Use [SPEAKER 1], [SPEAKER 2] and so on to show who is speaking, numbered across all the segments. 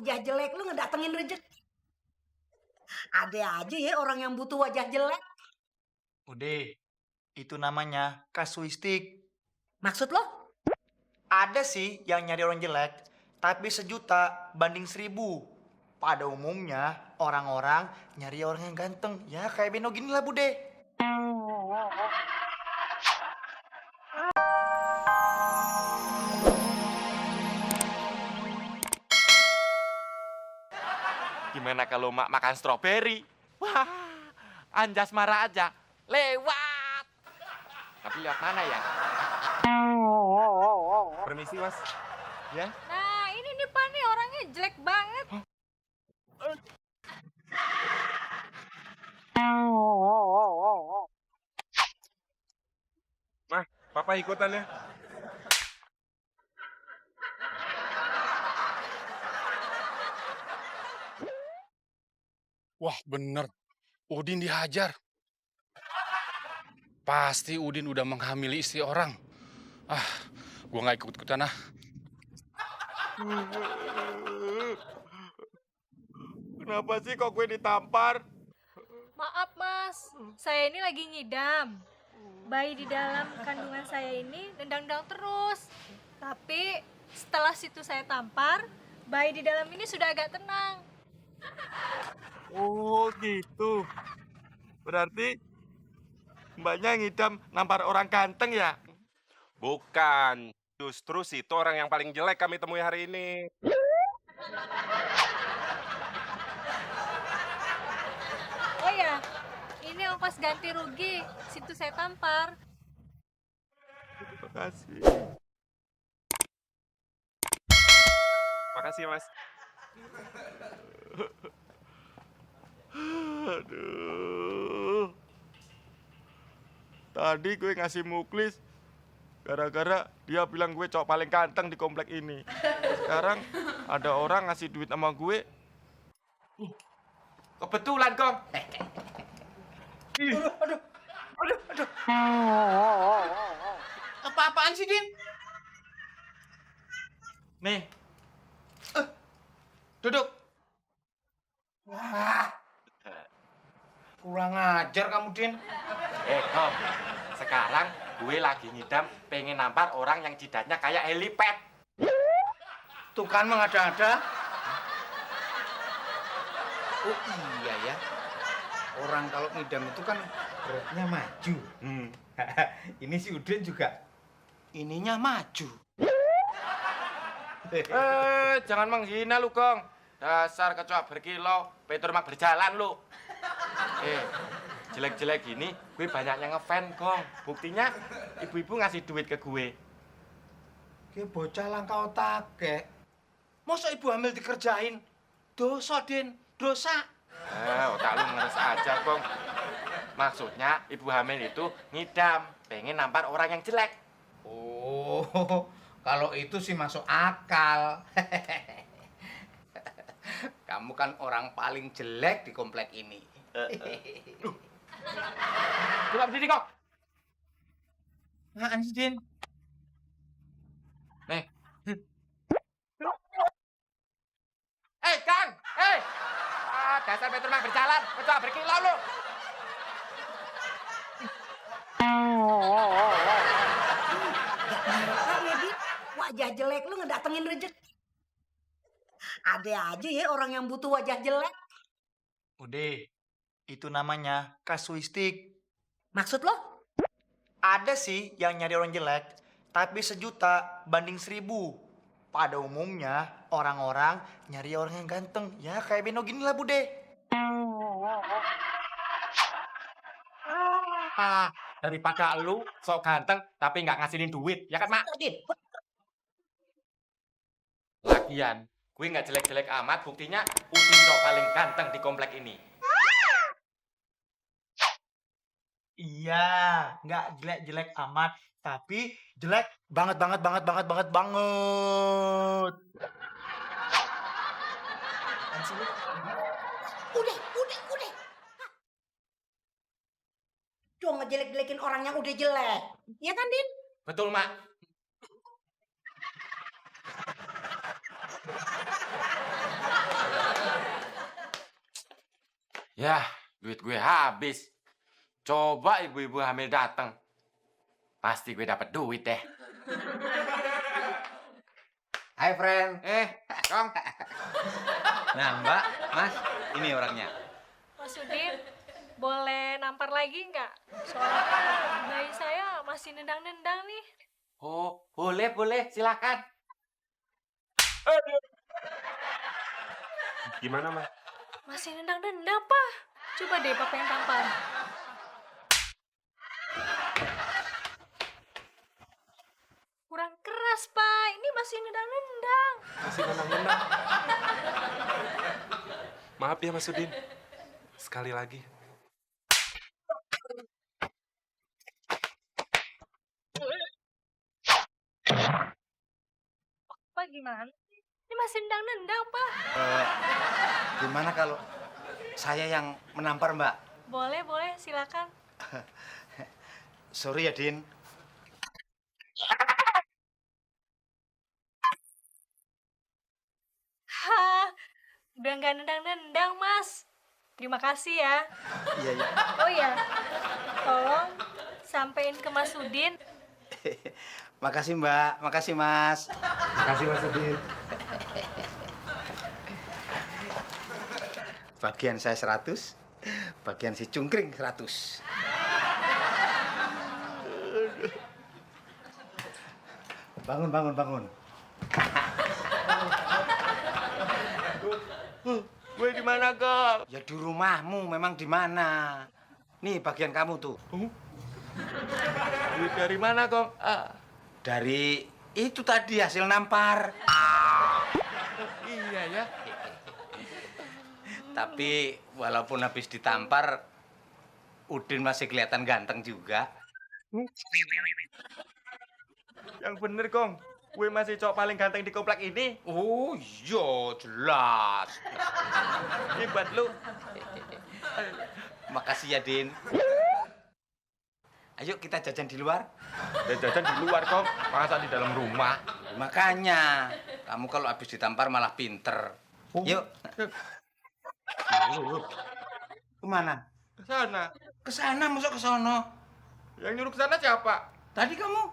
[SPEAKER 1] wajah jelek lu ngedatengin rezeki. Ada aja ya orang yang butuh wajah jelek.
[SPEAKER 2] Udah, itu namanya kasuistik.
[SPEAKER 1] Maksud lo?
[SPEAKER 2] Ada sih yang nyari orang jelek, tapi 1.000.000 banding 1.000. Pada umumnya, orang-orang nyari orang yang ganteng. Ya, kayak Beno gini lah, Bude.
[SPEAKER 3] Gimana kalau mak makan stroberi? Wah, Anjas marah aja. Lewat. Tapi lewat mana ya? Permisi, Mas. Ya?
[SPEAKER 4] Nah, ini nih Pak nih orangnya jelek banget.
[SPEAKER 5] Mah, papa ikutan ya.
[SPEAKER 6] Wah bener, Udin dihajar. Pasti Udin udah menghamili istri orang. Ah, gua nggak ikut-ikutan ah.
[SPEAKER 3] Kenapa sih kok gue ditampar?
[SPEAKER 4] Maaf Mas, saya ini lagi ngidam. Bayi di dalam kandungan saya ini nendang-nendang terus. Tapi setelah situ saya tampar, bayi di dalam ini sudah agak tenang.
[SPEAKER 3] Oh gitu. Berarti mbaknya ngidam nampar orang ganteng ya?
[SPEAKER 5] Bukan, justru situ orang yang paling jelek kami temui hari ini.
[SPEAKER 4] Oh ya, ini ongkos ganti rugi. Situ saya tampar.
[SPEAKER 3] Terima kasih.
[SPEAKER 5] Makasih, Mas.
[SPEAKER 3] Aduh. Tadi gue ngasih muklis gara-gara dia bilang gue cowok paling ganteng di komplek ini. Sekarang ada orang ngasih duit sama gue. Kebetulan, Kong.
[SPEAKER 2] Apa-apaan sih, Din? Nih. Duduk. Wah. Kurang ajar kamu, Din.
[SPEAKER 3] Kong. Sekarang gue lagi ngidam pengen nampar orang yang jidatnya kayak helipad.
[SPEAKER 2] Tuh kan mengada-ada. Oh iya ya. Orang kalau ngidam itu kan perutnya maju. Ini si Udin juga ininya maju.
[SPEAKER 3] Jangan menghina lu, Kong. Dasar kecoa berkilau, Peter mak berjalan lu. Jelek-jelek gini, gue banyaknya ngefan, Kong. Buktinya, ibu-ibu ngasih duit ke gue.
[SPEAKER 2] Ki bocah langka otake. Masa ibu hamil dikerjain? Dosa, Din. Dosa.
[SPEAKER 3] Otak lu ngeres aja, Kong. Maksudnya, ibu hamil itu ngidam, pengen nampar orang yang jelek.
[SPEAKER 2] Oh, kalau itu sih masuk akal. Kamu kan orang paling jelek di komplek ini.
[SPEAKER 3] Coba berdiri, Kong.
[SPEAKER 2] Apaan sih, Din?
[SPEAKER 3] Nih. Kang! Dasar Peter mak berjalan, kecoa berkilau lu.
[SPEAKER 1] Makanya Di, wajah jelek lu ngedatengin rezeki. Ada aja ya orang yang butuh wajah jelek.
[SPEAKER 2] Udah, itu namanya kasuistik.
[SPEAKER 1] Maksud lo?
[SPEAKER 2] Ada sih yang nyari orang jelek, tapi 1.000.000 banding 1.000. Pada umumnya, orang-orang nyari orang yang ganteng. Ya, kayak Beno gini lah, Bude.
[SPEAKER 3] Daripada lu sok ganteng tapi nggak ngasihin duit, ya kan, Mak?
[SPEAKER 1] Din,
[SPEAKER 3] Lagian, gue nggak jelek-jelek amat, buktinya Udin cowok paling ganteng di komplek ini.
[SPEAKER 2] Iya, nggak jelek-jelek amat, tapi jelek banget. Apaan sih lu?
[SPEAKER 1] udah. Cuma ngejelek-jelekin orang yang udah jelek. Iya kan, Din?
[SPEAKER 3] Betul, Mak.
[SPEAKER 7] Yah, duit gue habis. Coba ibu-ibu hamil datang. Pasti gue dapat duit deh.
[SPEAKER 8] Hai friend.
[SPEAKER 7] Kong.
[SPEAKER 8] Nah Mbak, Mas, ini orangnya.
[SPEAKER 4] Mas Udin, boleh nampar lagi nggak? Soalnya bayi saya masih nendang-nendang nih.
[SPEAKER 7] Oh, boleh, silakan.
[SPEAKER 5] Gimana, Mas?
[SPEAKER 4] Masih nendang-nendang, Pak. Coba deh Papa yang tampar. Kurang keras, Pak. Ini masih nendang-nendang.
[SPEAKER 5] Masih nendang-nendang. Maaf ya, Mas Udin. Sekali lagi.
[SPEAKER 4] Pak, gimana sih? Ini masih nendang-nendang, Pak.
[SPEAKER 8] Gimana kalau saya yang menampar Mbak?
[SPEAKER 4] Boleh, silakan.
[SPEAKER 8] Sorry ya, Din.
[SPEAKER 4] Hah, udah nggak nendang-nendang, Mas. Terima kasih ya.
[SPEAKER 8] Iya, iya.
[SPEAKER 4] Oh ya, tolong sampein ke Mas Udin.
[SPEAKER 8] Makasih Mbak, makasih Mas.
[SPEAKER 5] Makasih, Mas Udin.
[SPEAKER 8] Bagian saya 100, bagian si cungkring 100. Bangun.
[SPEAKER 3] Gue di mana, Kong?
[SPEAKER 8] Ya di rumahmu, memang di mana? Nih bagian kamu tuh.
[SPEAKER 3] Duit dari mana, Kong?
[SPEAKER 8] Dari itu tadi hasil nampar.
[SPEAKER 3] Iya ya.
[SPEAKER 8] Tapi walaupun habis ditampar, Udin masih kelihatan ganteng juga.
[SPEAKER 3] Yang bener, Kong. Gue masih cowok paling ganteng di komplek ini.
[SPEAKER 8] Oh iya, jelas.
[SPEAKER 3] Ini buat lu.
[SPEAKER 8] Makasih ya, Din. Ayo kita jajan di luar.
[SPEAKER 3] Dan jajan di luar, Kong. Masa di dalam rumah.
[SPEAKER 8] Makanya, kamu kalau habis ditampar malah pinter. Yuk. Kemana?
[SPEAKER 3] Ke sana.
[SPEAKER 8] Ke sana, masuk ke sono.
[SPEAKER 3] Yang nyuruh ke sana siapa?
[SPEAKER 8] Tadi kamu.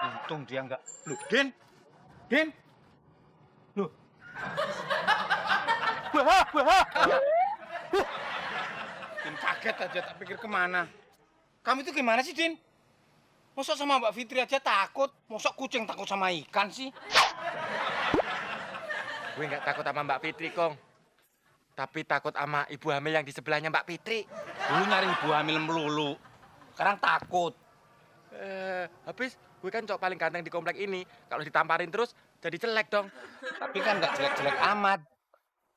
[SPEAKER 8] Untung dia enggak. Loh, Din. Loh. Din kaget aja, tak pikir kemana. Kamu itu gimana sih, Din? Masa sama Mbak Fitri aja takut? Masa kucing takut sama ikan sih?
[SPEAKER 7] Gue nggak takut sama Mbak Fitri, Kong. Tapi takut sama ibu hamil yang di sebelahnya Mbak Fitri.
[SPEAKER 8] Dulu nyari ibu hamil melulu. Sekarang takut.
[SPEAKER 7] Habis gue kan cowok paling ganteng di komplek ini. Kalau ditamparin terus, jadi jelek dong.
[SPEAKER 8] Tapi kan nggak jelek-jelek amat.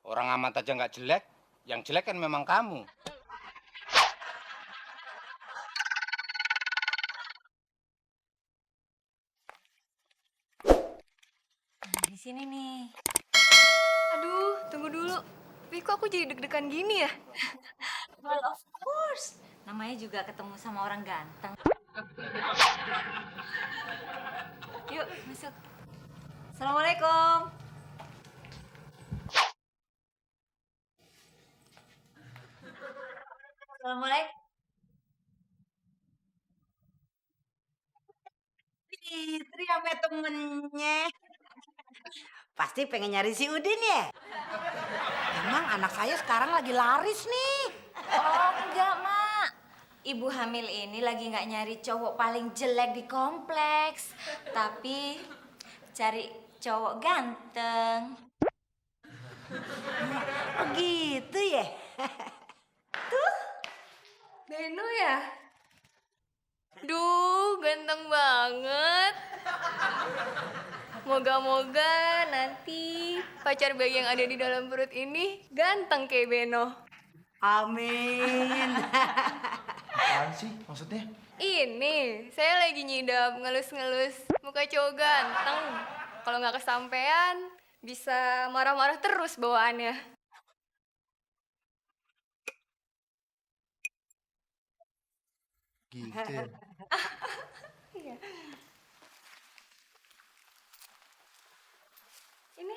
[SPEAKER 8] Orang amat aja nggak jelek. Yang jelek kan memang kamu.
[SPEAKER 9] Di sini nih.
[SPEAKER 10] Aduh, tunggu dulu. Wih, kok aku jadi deg-degan gini ya?
[SPEAKER 9] Well, of course. Namanya juga ketemu sama orang ganteng. Yuk, masuk. Assalamualaikum. Assalamualaikum.
[SPEAKER 1] Fitri sama temennya. Pasti pengen nyari si Udin ya? Emang anak saya sekarang lagi laris nih.
[SPEAKER 9] Oh, enggak, Mak. Ibu hamil ini lagi nggak nyari cowok paling jelek di kompleks. Tapi cari cowok ganteng.
[SPEAKER 1] Oh gitu ya?
[SPEAKER 10] Beno ya? Duh, ganteng banget. Moga-moga nanti pacar bayi yang ada di dalam perut ini ganteng kayak Beno.
[SPEAKER 1] Amin.
[SPEAKER 2] Apaan sih maksudnya?
[SPEAKER 10] Ini, saya lagi nyidam ngelus-ngelus muka cowok ganteng. Kalau nggak kesampean, bisa marah-marah terus bawaannya.
[SPEAKER 2] Gitu.
[SPEAKER 10] Ini